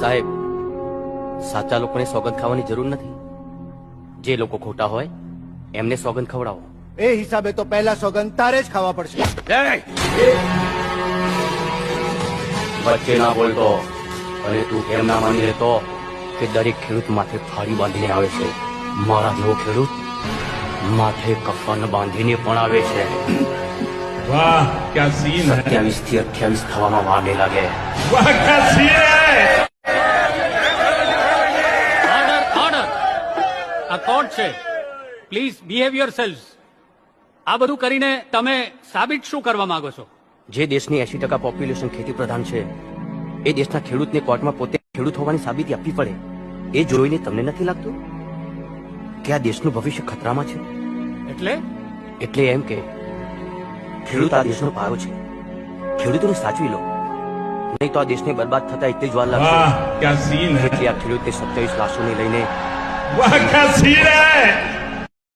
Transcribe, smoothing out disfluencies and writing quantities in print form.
સાહેબ, સાચા લોકોને સોગંદ ખાવાની જરૂર નથી. જે લોકો ખોટા હોય એમને સોગંદ ખવડાવો. એ હિસાબે તો પહેલા સોગંદ તારે જ ખાવા પડશે. વચ્ચે ના બોલતો. અને તું કેમ ના માની લેતો કે દરેક ખેડૂત માથે ફાડી બાંધીને આવે છે? મારા જેવો ખેડૂત માથે કફન બાંધીને પણ આવે છે. वाह क्या सीन है 27 થી 28 થવામાં વાર નહીં લાગે. वाह क्या सीन है ઓર્ડર ઓર્ડર. આ કોર્ટ છે. Please behave yourselves. આ બધું કરીને તમે સાબિત શું કરવા માંગો છો? જે દેશની 80% પોપ્યુલેશન ખેતી પ્રધાન છે એ દેશના ખેડૂતને કોર્ટમાં પોતે ખેડૂત હોવાની સાબિતી આપવી પડે. એ જોઈને તમને નથી લાગતું કે આ દેશનું ભવિષ્ય ખતરામાં છે? એટલે એમ કે ખેડૂત આ દેશનો પાયો છે. ખેડૂતોને સાચવી લો, નહીં તો આ દેશને બરબાદ થતા એટલી જ વાર લાગશે. वाह क्या सीन है એટલે આ ખેડૂતને 27 લાશોને લઈને वाह क्या सीन है